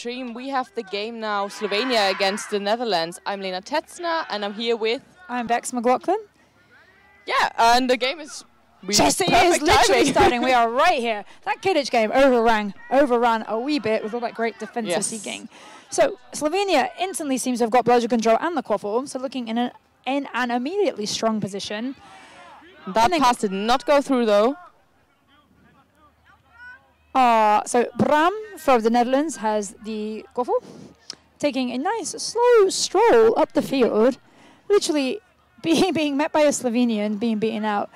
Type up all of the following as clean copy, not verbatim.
stream. We have the game now, Slovenia against the Netherlands. I'm Lena Tetzner, and I'm here with... I'm Bex McLaughlin. Yeah, and the game is... Yes, it is literally starting. We are right here. That Quidditch game overran a wee bit with all that great defensive seeking. So Slovenia instantly seems to have got bludger control and the quaffle, so looking in an immediately strong position. That pass did not go through, though. So Bram for the Netherlands has the quaffle, taking a nice slow stroll up the field, literally being met by a Slovenian, being beaten out.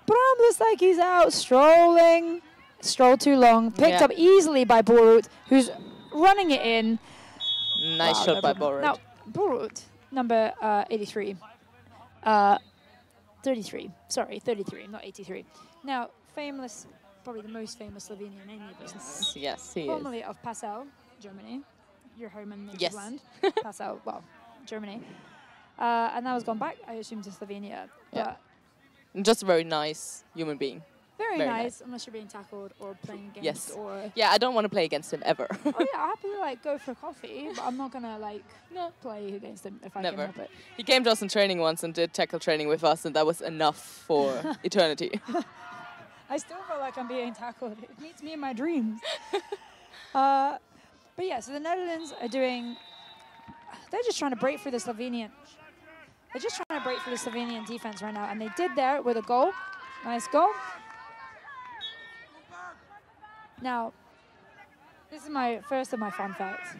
Bram looks like he's out strolling. Strolled too long. Picked up easily by Borut, who's running it in. Nice shot by Borut. Now, Borut, number 83. 33. Sorry, 33, not 83. Now, famous, probably the most famous Slovenian in the business. Yes, he is. Formerly of Passau, Germany. Your home and native land. Passau, well, Germany. And now has gone back, I assume, to Slovenia. Yeah. Just a very nice human being. Very nice, unless you're being tackled or playing against. Or yeah, I don't want to play against him ever. Oh yeah, I happily go for coffee, but I'm not gonna play against him if I can help it. He came to us in training once and did tackle training with us, and that was enough for eternity. I still feel like I'm being tackled. It meets me in my dreams. But yeah, so the Netherlands are doing. They're just trying to break through the Slovenian. They're just trying to break through the Slovenian defense right now, and they did there with a goal. Nice goal. Now, this is my first of my fun facts.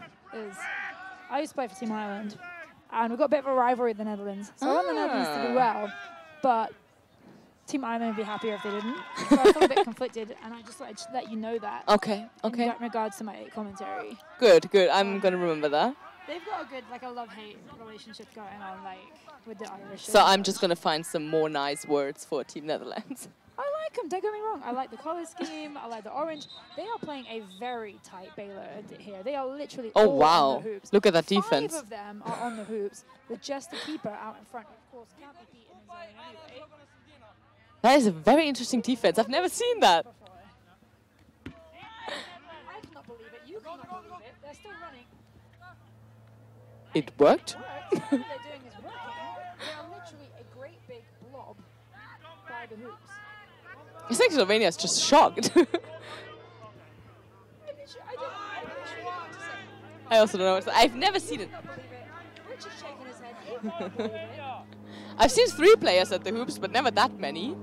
I used to play for Team Ireland, and we've got a bit of a rivalry with the Netherlands. So I want the Netherlands to do well, but Team Ireland would be happier if they didn't. So I feel a bit conflicted, and I just thought I'd just let you know that. Okay. In regards to my commentary. Good. I'm going to remember that. They've got a good, a love-hate relationship going on, with the Irish. So I'm just going to find some more nice words for Team Netherlands. I like them, don't get me wrong. I like the colour scheme, I like the orange. They are playing a very tight Baylor here. They are literally all on the hoops. Look at that defense. 5 of them are on the hoops, with just the keeper out in front. Of course, can't be beaten in zone anyway. That is a very interesting defense. I've never seen that. I cannot believe it. You cannot believe it. They're still running. It worked? What they're doing is working. They are literally a great big blob by the hoops. I think Slovenia is just shocked. I also don't know what to say. I've never seen it. Rich is shaking his head. He can't believe it. I've seen 3 players at the hoops, but never that many.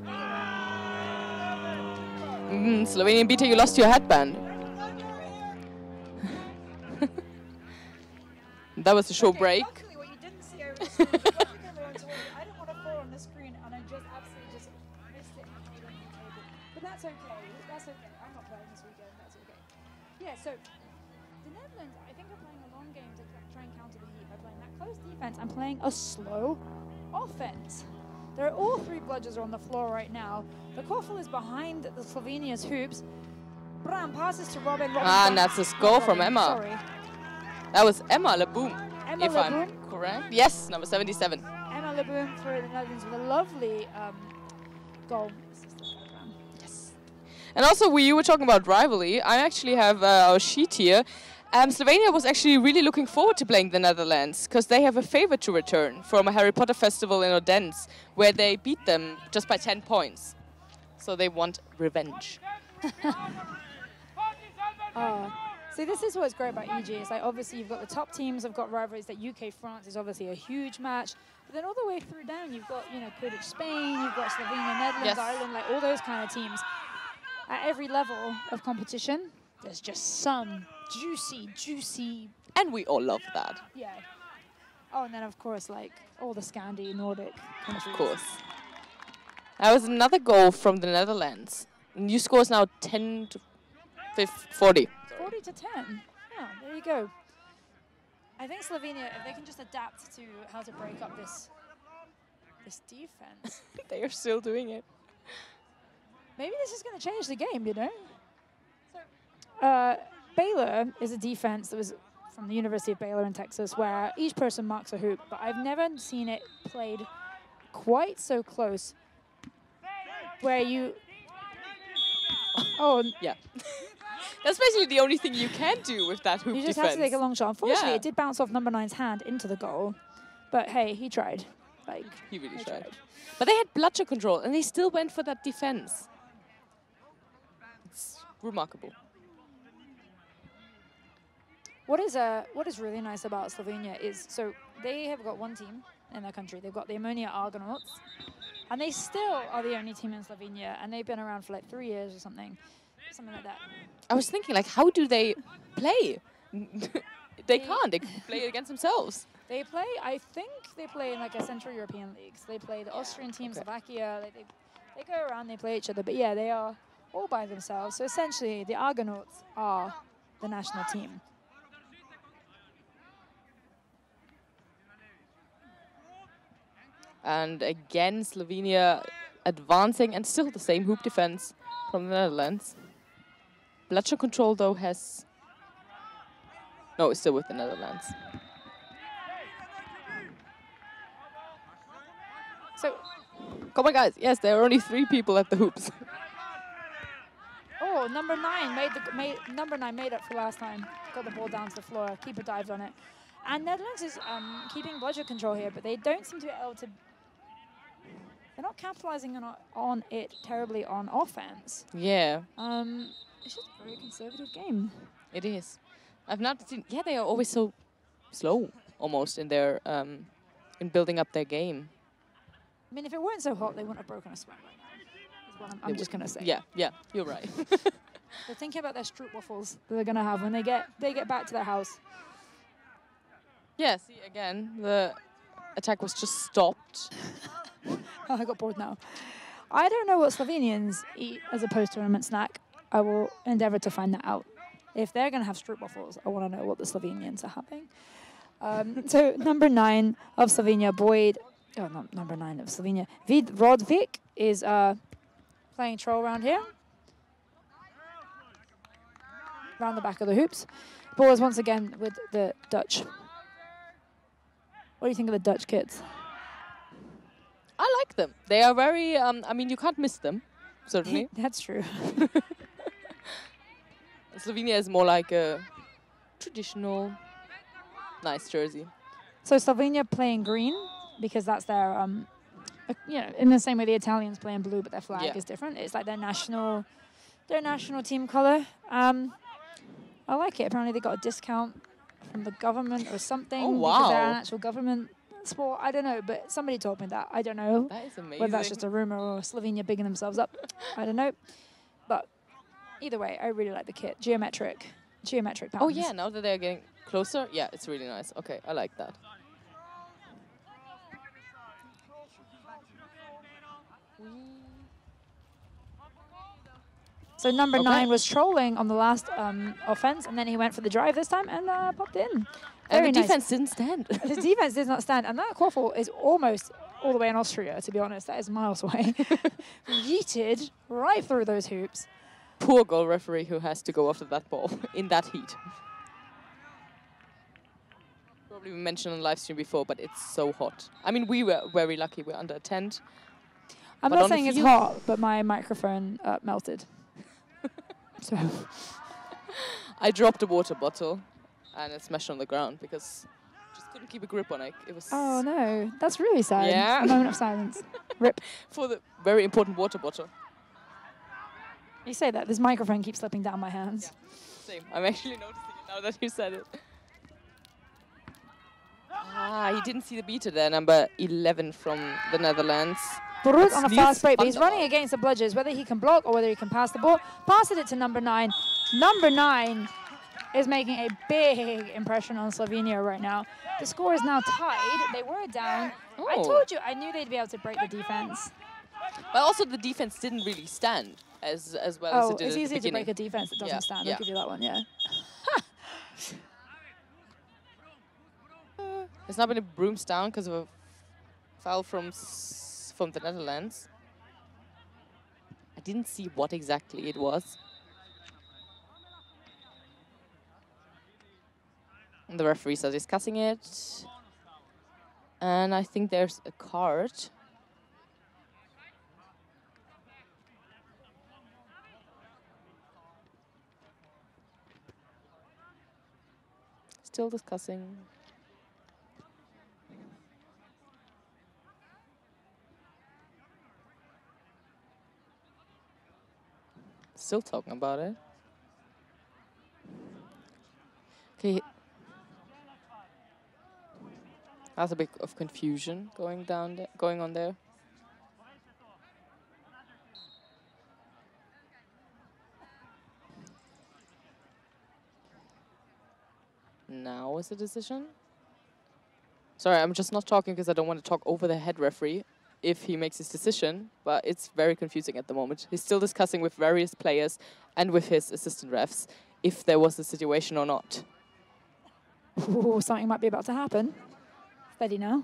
Slovenian beater, you lost your headband. That was a show break. Luckily, what you didn't see over the screen, I didn't want to fall on the screen, and I just absolutely just missed it. But that's okay. That's okay. I'm not playing this weekend. That's okay. Yeah. So the Netherlands, I think, are playing a long game to try and counter the heat by playing that close defense and playing a slow offense. There are all 3 bludgers on the floor right now. The quaffle is behind the Slovenia's hoops. Bram passes to Robin. And that's a score from Emma. Sorry. That was Emma Leboom, if Leboom. I'm correct. Yes, number 77. Emma Leboom for the Netherlands with a lovely goal. Yes. And also, you were talking about rivalry. I actually have our sheet here. Slovenia was actually really looking forward to playing the Netherlands because they have a favor to return from a Harry Potter festival in Odense where they beat them just by 10 points. So they want revenge. See, this is what's great about EG. It's obviously you've got the top teams have got rivalries. That UK-France is obviously a huge match. But then all the way through down, you've got, Quidditch Spain, you've got Slovenia, Netherlands, Ireland, all those kind of teams. At every level of competition, there's just some juicy. And we all love that. Yeah. Oh, and then, of course, all the Scandi, Nordic countries. Of course. That was another goal from the Netherlands. New score is now 10 to 40. 40 to 10. Yeah, there you go. I think Slovenia, if they can just adapt to how to break up this defense. They are still doing it. Maybe this is going to change the game, So, Baylor is a defense that was from the University of Baylor in Texas, where each person marks a hoop, but I've never seen it played quite so close, where you... Oh, yeah. That's basically the only thing you can do with that hoop You just defense. have to take a long shot. Unfortunately, Yeah. it did bounce off number 9's hand into the goal. But hey, he tried. Like, He really tried. But they had bludger control, and they still went for that defense. It's remarkable. What is really nice about Slovenia is, so they have got one team in their country. They've got the Ammonia Argonauts, and they still are the only team in Slovenia, and they've been around for like 3 years or something like that. I was thinking, like, how do they play? They can't. They play against themselves. They play, I think they play in like a Central European leagues. They play the Austrian team, Slovakia. Like they go around, they play each other. But yeah, they are all by themselves. So essentially, the Argonauts are the national team. And again, Slovenia advancing, and still the same hoop defense from the Netherlands. Bludger control, though, has... No, it's still with the Netherlands. So, come on, guys. Yes, there are only 3 people at the hoops. Oh, number 9 made up for last time. Got the ball down to the floor. Keeper dived on it. And Netherlands is keeping bludger control here, but they don't seem to be able to... They're not capitalizing on it terribly on offense. Yeah. It's just a very conservative game. It is. I've not seen... Yeah, they are always so slow, almost, in their... in building up their game. I mean, if it weren't so hot, they wouldn't have broken a sweat right now. Is what I'm just going to say. Yeah, you're right. They're thinking about their stroop waffles that they're going to have when they get back to their house. Yeah, see, again, the attack was just stopped. Oh, I got bored now. I don't know what Slovenians eat as a post-tournament snack. I will endeavour to find that out. If they're going to have stroop waffles, I want to know what the Slovenians are having. So, number 9 of Slovenia, Boyd... Oh, not number 9 of Slovenia. Vid Rodvik is playing troll around here. Around the back of the hoops. Ball is once again with the Dutch. What do you think of the Dutch kids? I like them. They are very... I mean, you can't miss them, certainly. That's true. Slovenia is more like a traditional, nice jersey. So Slovenia playing green, because that's their, in the same way the Italians play in blue, but their flag is different. It's like their national team color. I like it. Apparently they got a discount from the government or something. Oh, wow. Because they're an actual government sport. I don't know, but somebody told me that. I don't know. That is amazing. Whether that's just a rumor or Slovenia bigging themselves up. I don't know. But either way, I really like the kit. Geometric patterns. Oh, yeah, now that they're getting closer, yeah, it's really nice. Okay, I like that. So number 9 was trolling on the last offense, and then he went for the drive this time and popped in. And the defense didn't stand. His defense did not stand, and that quaffle is almost all the way in Austria, to be honest. That is miles away. Yeeted right through those hoops. Poor goal referee who has to go after that ball in that heat. Probably mentioned on the live stream before, but it's so hot. I mean, we were very lucky. We're under a tent. I'm not saying it's hot, but my microphone melted. So I dropped a water bottle and it smashed on the ground because I just couldn't keep a grip on it. It was... Oh, no. That's really sad. Yeah. A moment of silence. Rip. For the very important water bottle. You say that. This microphone keeps slipping down my hands. Yeah. Same. I'm actually noticing it now that you said it. Ah, he didn't see the beater there, number 11 from the Netherlands. Brut on a fast break, but he's running against the bludgers. Whether he can block or whether he can pass the ball. Passes it to number 9. Number 9 is making a big impression on Slovenia right now. The score is now tied. They were down. Oh. I told you, I knew they'd be able to break the defense. But also the defense didn't really stand as well as it did at the beginning. It's easy to break a defense that doesn't stand. I'll give you that one, yeah. There's not been a brooms down because of a foul from the Netherlands. I didn't see what exactly it was. And the referees are discussing it. And I think there's a card. Still discussing. Still talking about it. Okay. That's a bit of confusion going on there. Now is the decision. Sorry, I'm just not talking because I don't want to talk over the head referee if he makes his decision, but it's very confusing at the moment. He's still discussing with various players and with his assistant refs if there was a situation or not. Ooh, something might be about to happen. Steady now.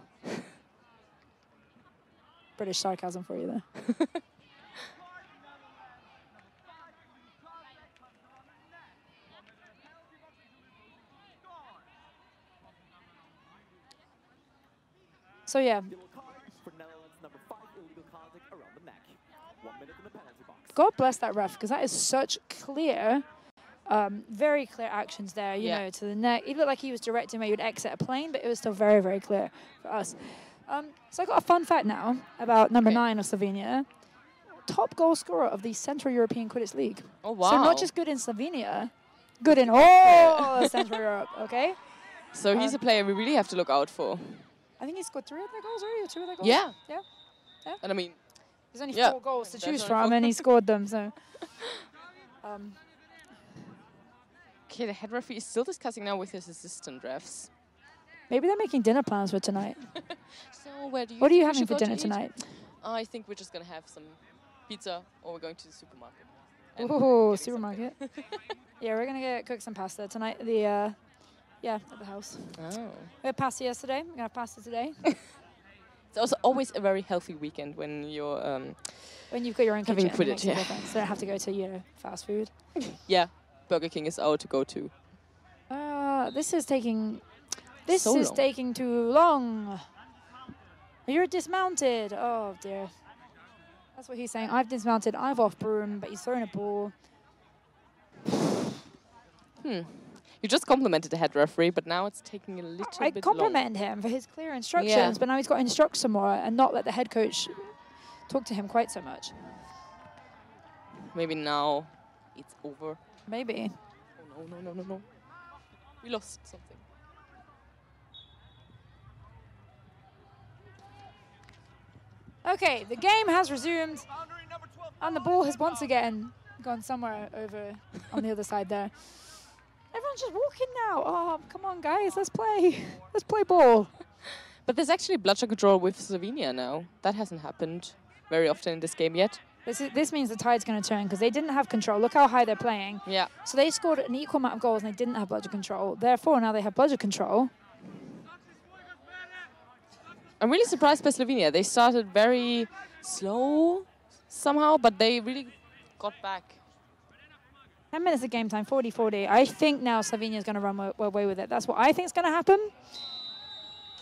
British sarcasm for you there. So yeah. God bless that ref, because that is such clear, very clear actions there, you know, to the neck. It looked like he was directing where you would exit a plane, but it was still very, very clear for us. So I got a fun fact now about number 9 of Slovenia. Top goal scorer of the Central European Quidditch League. Oh, wow. So not just good in Slovenia, good in all of Central Europe, okay? So he's a player we really have to look out for. I think he scored 3 of their goals already, or 2 of their goals. Yeah. Yeah. And I mean, there's only 4 goals to choose from, and he scored them. So, okay, the head referee is still discussing now with his assistant refs. Maybe they're making dinner plans for tonight. So what are you having for dinner tonight? I think we're just gonna have some pizza, or we're going to the supermarket. Oh, supermarket. Yeah, we're gonna cook some pasta tonight. At the house. Oh. We had pasta yesterday. We're gonna have pasta today. It's also always a very healthy weekend when you're when you've got your own kitchen. having Quidditch, yeah. So you don't have to go to fast food. Yeah, Burger King is our to go to. This is taking too long. You're dismounted. Oh dear. That's what he's saying. I've dismounted. I've off broom, but he's throwing a ball. You just complimented the head referee, but now it's taking a little bit long. I complimented him for his clear instructions, but now he's got to instruct some more and not let the head coach talk to him quite so much. Maybe now it's over. Maybe. Oh, no. We lost something. Okay, the game has resumed, and the ball has once again gone somewhere over on the other side there. Everyone's just walking now. Oh, come on, guys, let's play. Let's play ball. But there's actually bludger control with Slovenia now. That hasn't happened very often in this game yet. This means the tide's going to turn because they didn't have control. Look how high they're playing. Yeah. So they scored an equal amount of goals and they didn't have bludger control. Therefore, now they have bludger control. I'm really surprised by Slovenia. They started very slow somehow, but they really got back. 10 minutes of game time, 40-40. I think now Slovenia is going to run away with it. That's what I think is going to happen.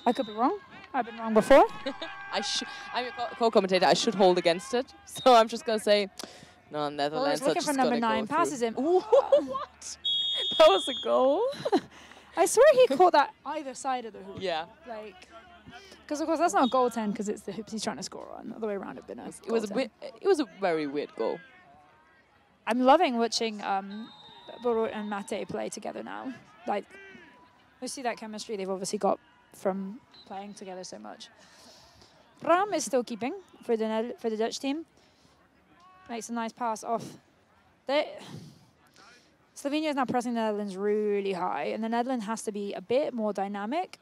I could be wrong. I've been wrong before. I'm a co-commentator. I should hold against it. So I'm just going to say, no, Netherlands well, looking for number 9. Passes him. Ooh, what? That was a goal. I swear he caught that either side of the hoop. Yeah. Because of course that's not a goaltend because it's the hoops he's trying to score on. The other way around it'd been it was a very weird goal. I'm loving watching Ruhr and Mate play together now. You see that chemistry they've obviously got from playing together so much. Ram is still keeping for the Dutch team. Makes a nice pass off. Slovenia is now pressing the Netherlands really high, and the Netherlands has to be a bit more dynamic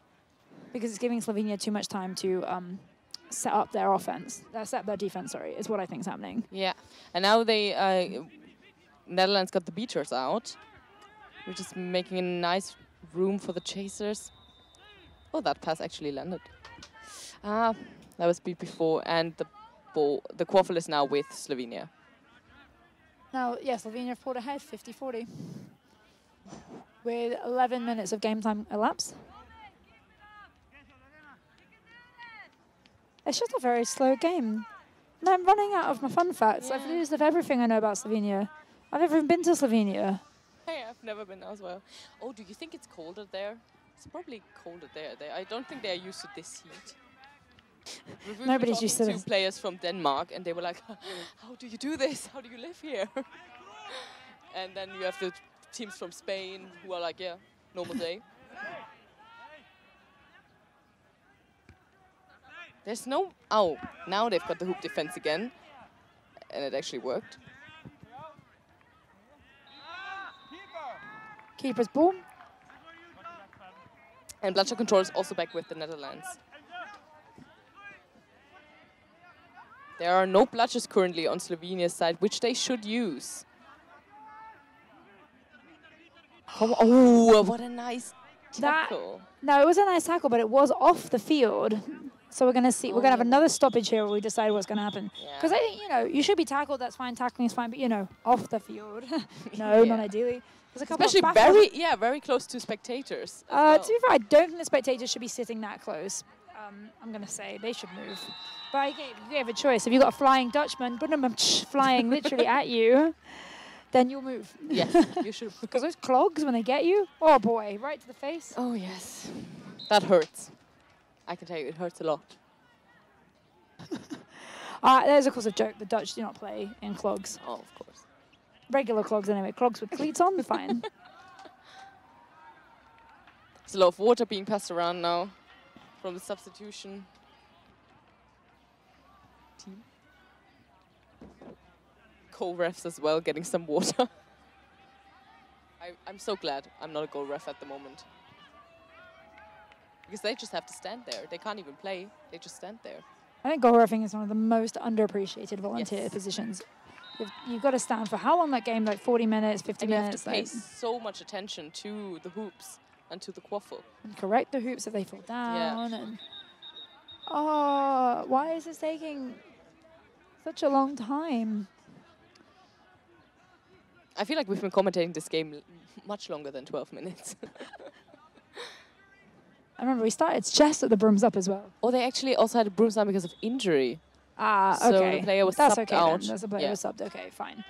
because it's giving Slovenia too much time to set up their defense, sorry, is what I think is happening. Yeah, and now Netherlands got the beaters out. We're just making a nice room for the chasers. Oh, that pass actually landed. That was beat before, and the quaffle is now with Slovenia. Now, Slovenia have pulled ahead 50-40 with 11 minutes of game time elapsed. It's just a very slow game. And I'm running out of my fun facts. I've used everything I know about Slovenia. I've never even been to Slovenia. I've never been as well. Oh, do you think it's colder there? It's probably colder there. I don't think they're used to this heat. Nobody's used to two this. players from Denmark, and they were like, "How do you do this? How do you live here?" And then you have the teams from Spain who are like, "Yeah, normal day." There's no... Oh, now they've got the hoop defense again. And it actually worked. Keeper's ball. And bludger control is also back with the Netherlands. There are no bludgers currently on Slovenia's side, which they should use. Oh, what a nice tackle. No, it was a nice tackle, but it was off the field. So we're going to see, we're going to have another stoppage here where we decide what's going to happen. Because I think, you know, you should be tackled, that's fine, tackling is fine, but, you know, off the field. No, not ideally. There's a couple especially very close to spectators. To be fair, I don't think the spectators should be sitting that close. I'm going to say they should move. But you gave a choice. If you've got a flying Dutchman, flying literally at you, then you'll move. Yes, you should. Because those clogs, when they get you, oh boy, right to the face. Oh, yes. That hurts. I can tell you, it hurts a lot. There's, of course, a joke. The Dutch do not play in clogs. Oh, of course. Regular clogs, anyway. Clogs with cleats on, fine. There's a lot of water being passed around now from the substitution team. Co-refs as well, getting some water. I'm so glad I'm not a goal ref at the moment. Because they just have to stand there. They can't even play. They just stand there. I think goal refing is one of the most underappreciated volunteer positions. You've got to stand for how long that game? Like 40 minutes, 50 minutes? You have to pay so much attention to the hoops and to the quaffle. And correct the hoops if they fall down. Yeah. And oh, why is this taking such a long time? I feel like we've been commentating this game much longer than 12 minutes. I remember we started just at the brooms up as well. Oh, they actually also had a brooms down because of injury. Ah, so okay. So the player was That's subbed okay out. Then. That's the player was subbed. Okay, fine.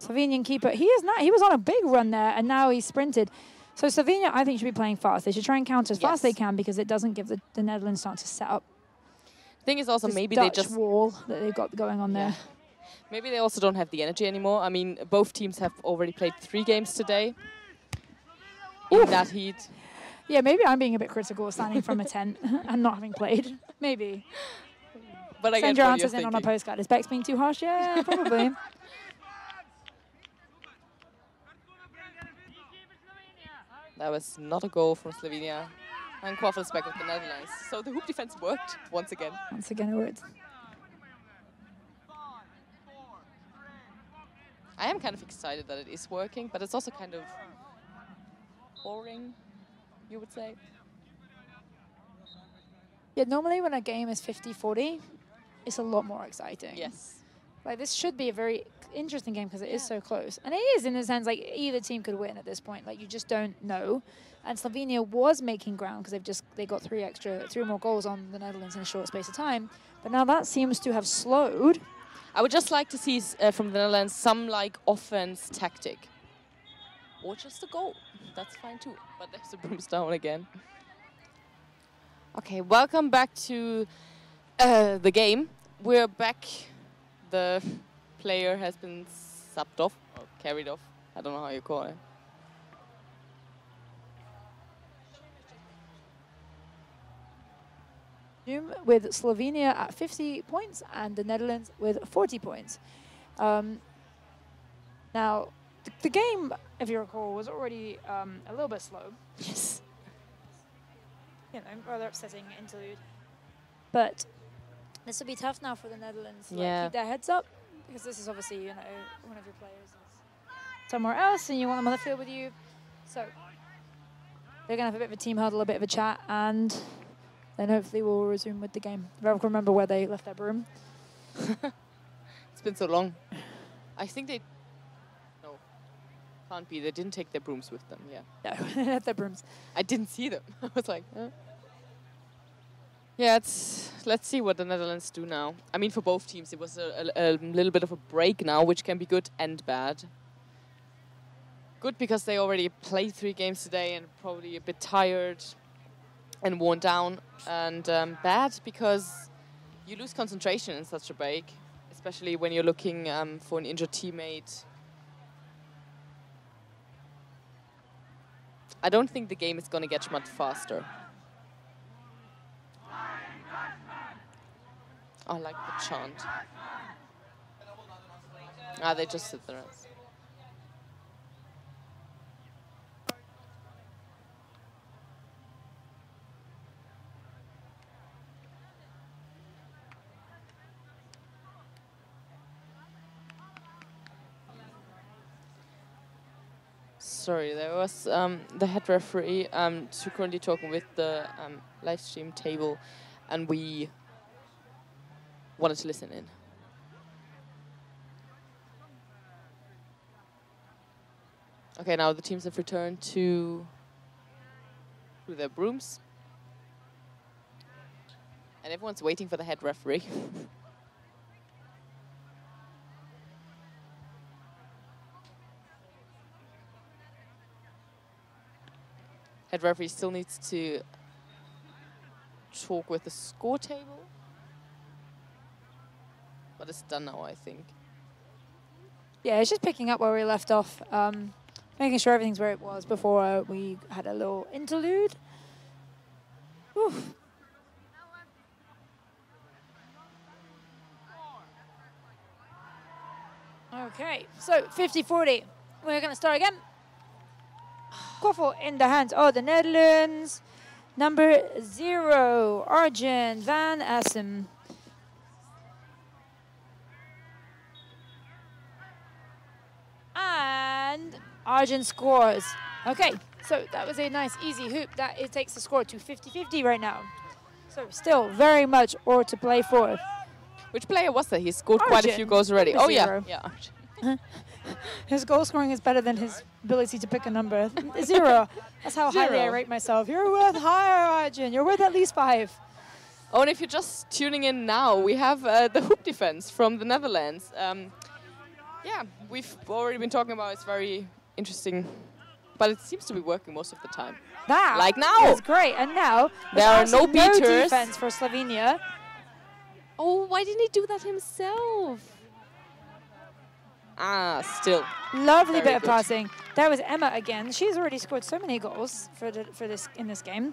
Slovenian keeper. He was on a big run there, and now he's sprinted. So Slovenia, I think, should be playing fast. They should try and counter as fast as they can because it doesn't give the Netherlands chance to set up. Thing is also this maybe Dutch they just wall that they've got going on there. Maybe they also don't have the energy anymore. I mean, both teams have already played 3 games today in that heat. Yeah, maybe I'm being a bit critical standing from a tent and not having played. Maybe. But I Send your answers in on a postcard. Is Bex being too harsh? Yeah, probably. That was not a goal from Slovenia. And quaffle's back with the Netherlands. So the hoop defense worked once again. Once again, it worked. I am kind of excited that it is working, but it's also kind of boring, you would say. Yeah, normally when a game is 50-40, it's a lot more exciting. Yes. Like, this should be a very interesting game because it is so close. And it is, in a sense, like, either team could win at this point. Like, you just don't know. And Slovenia was making ground because they got 3 more goals on the Netherlands in a short space of time. But now that seems to have slowed. I would just like to see from the Netherlands some like offense tactic. Or just a goal. That's fine too. But there's the brooms down again. Okay, welcome back to the game. We're back. The player has been subbed off or carried off. I don't know how you call it. With Slovenia at 50 points and the Netherlands with 40 points. Now, the game, if you recall, was already a little bit slow. Yes. You know, rather upsetting interlude. But this will be tough now for the Netherlands to keep their heads up, because this is obviously, you know, one of your players is somewhere else and you want them on the field with you. So they're going to have a bit of a team huddle, a bit of a chat, and then hopefully we'll resume with the game. If I can remember where they left their broom. It's been so long. I think they... No, can't be. They didn't take their brooms with them, No, they left their brooms. I didn't see them. I was like, huh? Yeah, let's see what the Netherlands do now. I mean, for both teams, it was a little bit of a break now, which can be good and bad. Good because they already played 3 games today and probably a bit tired and worn down. And bad because you lose concentration in such a break, especially when you're looking for an injured teammate. I don't think the game is going to get much faster. I like the chant. They just sit there. Sorry, there was the head referee currently talking with the live stream table, and we wanted to listen in. Okay, now the teams have returned to their brooms. And everyone's waiting for the head referee. Head referee still needs to talk with the score table. But it's done now, I think. Yeah, it's just picking up where we left off. Making sure everything's where it was before we had a little interlude. Oof. Okay, so 50-40. We're going to start again. Quaffle in the hands of the Netherlands. Number 0, Arjen van Assem. And Arjen scores. Okay, so that was a nice, easy hoop. It takes the score to 50-50 right now. So still very much or to play for. Which player was that? He scored Arjen, quite a few goals already. Oh, yeah. 0. Yeah. His goal scoring is better than his ability to pick a number. 0. That's how highly I rate myself. You're worth higher, Arjen. You're worth at least 5. Oh, and if you're just tuning in now, we have the hoop defense from the Netherlands. Yeah, we've already been talking about it's very interesting, but it seems to be working most of the time. That like now. is great. And now there are no beaters. No defense for Slovenia. Oh, why didn't he do that himself? Still. Lovely bit of passing. That was Emma again. She's already scored so many goals in this game.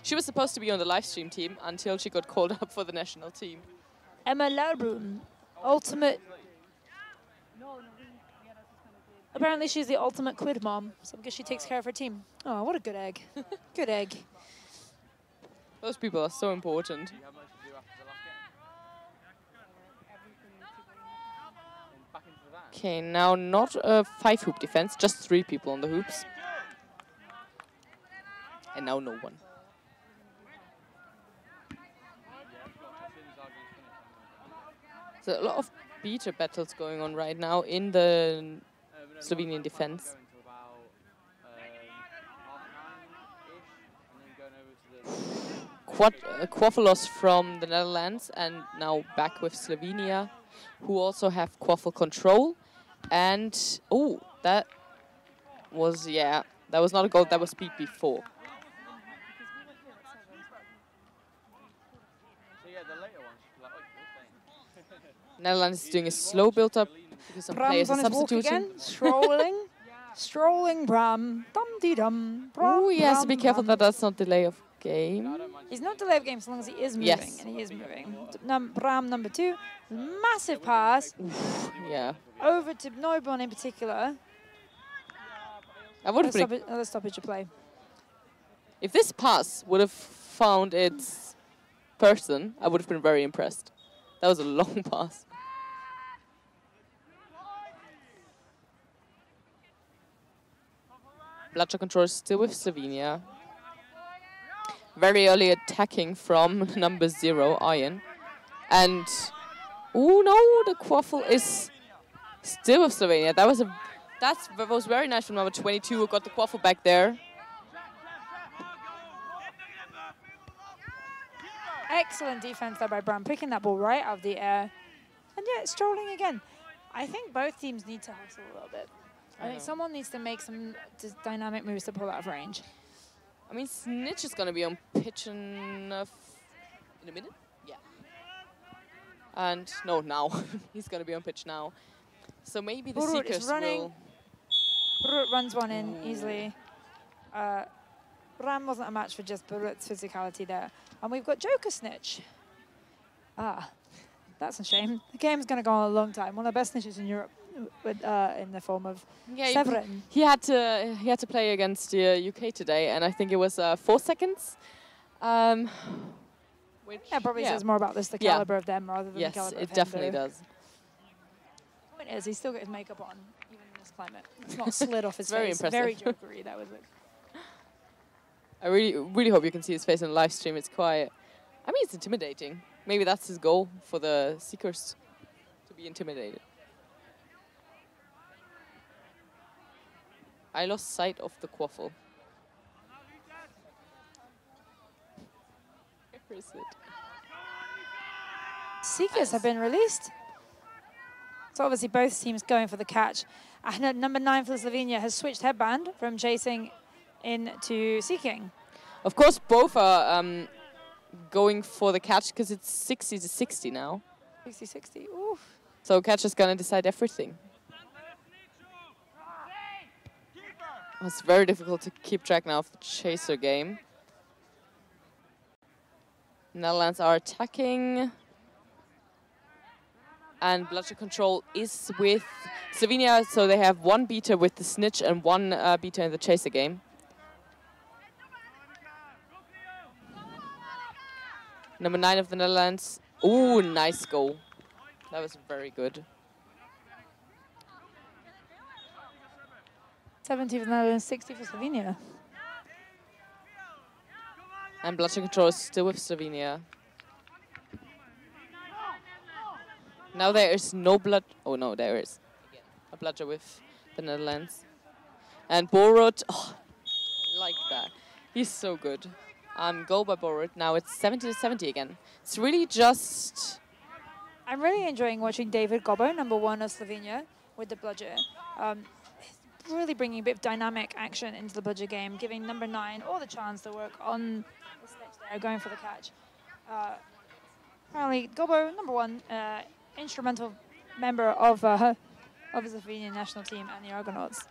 She was supposed to be on the live stream team until she got called up for the national team. Emma Laubrun, ultimate. Apparently she's the ultimate quid mom, so I guess she takes care of her team. Oh, what a good egg. Good egg. Those people are so important. Okay, now not a 5-hoop defense, just 3 people on the hoops. And now no one. So a lot of beater battles going on right now in the Slovenian defense. Quaffle loss from the Netherlands and now back with Slovenia, who also have quaffle control. And, oh, that was not a goal, that was beat before. Netherlands is doing a slow build-up because some players are substituting. Strolling Bram. Dum-dee-dum. Oh, he has to be careful that that's not delay of game. He's not delay of game so long as he is moving. Yes. And he is moving. Bram number 2. Massive pass. Oof, yeah. Over to Neubon in particular. I would have another stoppage of play. If this pass would have found its person, I would have been very impressed. That was a long pass. Bludger control is still with Slovenia. Very early attacking from number 0, Iron. And, oh no, the quaffle is still with Slovenia. That was very nice from number 22 who got the quaffle back there. Excellent defense there by Brown, picking that ball right out of the air. And yeah, strolling again. I think both teams need to hustle a little bit. I think someone needs to make some dynamic moves to pull out of range. I mean, Snitch is going to be on pitch in a minute? Yeah. And no, now. He's going to be on pitch now. So maybe the Ruhr Seekers is running. will... Ruhr runs one in easily. Ram wasn't a match for just Burut's physicality there. And we've got Joker Snitch. That's a shame. The game's going to go on a long time. One of the best snitches in Europe, with, in the form of Severin. He had to play against the UK today, and I think it was 4 seconds. Which Probably says more about the caliber of them rather than the caliber of him. Yes, it definitely does. The point is, he's still got his makeup on, even in this climate. It's not slid off his face. Very impressive. Very jokery, that was it. I really hope you can see his face on the live stream. It's quite... I mean, it's intimidating. Maybe that's his goal for the Seekers, to be intimidated. I lost sight of the quaffle. Where is it? Seekers have been released. So obviously both teams going for the catch. And number 9 for Slovenia has switched headband from chasing into seeking. Of course, both are going for the catch because it's 60-60 now. 60-60, oof. So catch is going to decide everything. It's very difficult to keep track now of the chaser game. Netherlands are attacking. And bludger control is with Slovenia, so they have 1 beater with the snitch and 1 beater in the chaser game. Number 9 of the Netherlands. Ooh, nice goal. That was very good. 70 for the Netherlands, 60 for Slovenia. And bludger control is still with Slovenia. Now there is no blood. Oh no, there is a bludger with the Netherlands. And Borut, oh, like that. He's so good. Goal by Borut. Now it's 70-70 again. It's really just... I'm really enjoying watching David Gobo, number 1 of Slovenia, with the bludger. Really bringing a bit of dynamic action into the bludger game, giving number 9 all the chance to work on the snitch there, going for the catch. Apparently, Gobo, number 1, instrumental member of the Slovenian national team and the Argonauts.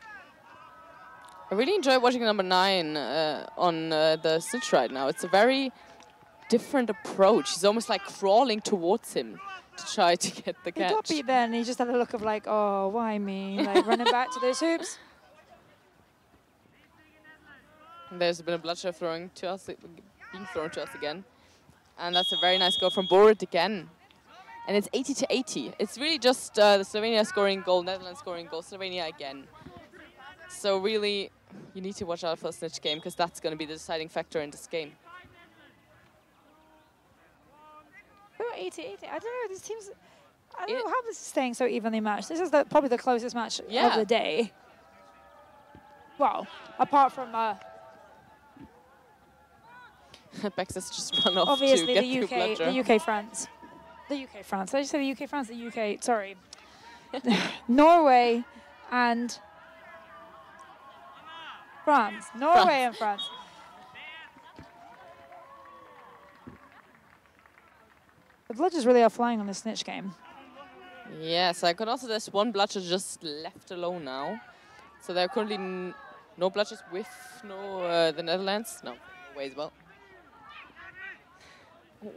I really enjoy watching number 9 on the snitch right now. It's a very different approach. He's almost like crawling towards him to try to get the catch. He got beat there and he just had a look of like, oh, why me? Like running back to those hoops. There's been a bludger being thrown to us again. And that's a very nice goal from Borut again. And it's 80-80. It's really just the Slovenia scoring goal, Netherlands scoring goal, Slovenia again. So really, you need to watch out for the snitch game because that's going to be the deciding factor in this game. 80-80. I don't know, these teams... I don't know how this is staying so evenly matched. This is probably the closest match of the day. Well, apart from... Bex has just run off obviously to get the UK-France. The UK-France. Did I just say the UK-France? The UK, sorry. Norway and France. Norway and France. The bludgers really are flying on the snitch game. Yes, I could also, there's 1 bludger just left alone now. So there are currently no bludgers with the Netherlands. No, Norway as well. Oh.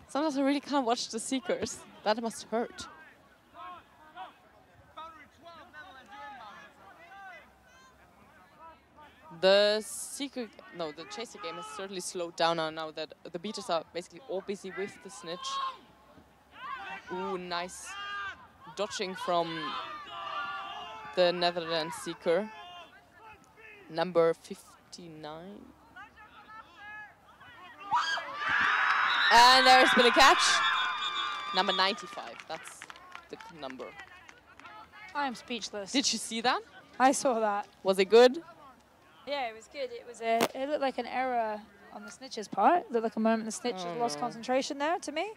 Sometimes I really can't watch the Seekers. That must hurt. The chaser game has certainly slowed down now that the beaters are basically all busy with the snitch. Ooh, nice dodging from the Netherlands Seeker. Number 59. And there's been a catch. Number 95, that's the number. I am speechless. Did you see that? I saw that. Was it good? Yeah, it was good. It looked like an error on the snitch's part. Looked like a moment the snitch lost concentration there to me.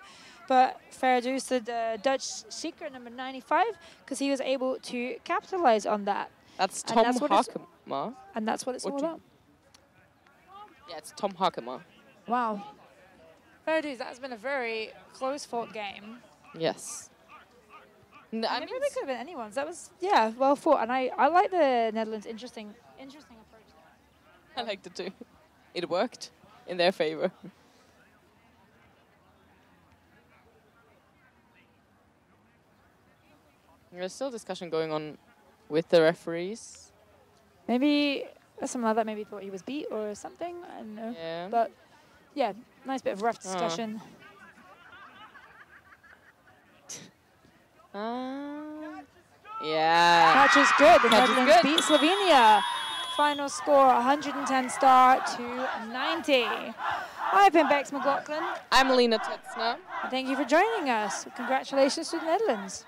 But fair dues to the Dutch seeker, number 95, because he was able to capitalize on that. That's Tom Hakema. And that's what it's all about. Yeah, it's Tom Hakema. Wow. Fair dues, that has been a very close-fought game. Yes. I mean, it really could have been anyone's. That was, yeah, well fought. And I like the Netherlands' interesting approach there. I liked it too. It worked in their favor. There's still discussion going on with the referees. Maybe someone like that maybe thought he was beat or something. I don't know. Yeah. But yeah, nice bit of rough discussion. Yeah. Catch is good. The Catch Netherlands is good. beat Slovenia. Final score 110 star to 90. I've been Bex McLaughlin. I'm Lena Tetzner. Thank you for joining us. Congratulations to the Netherlands.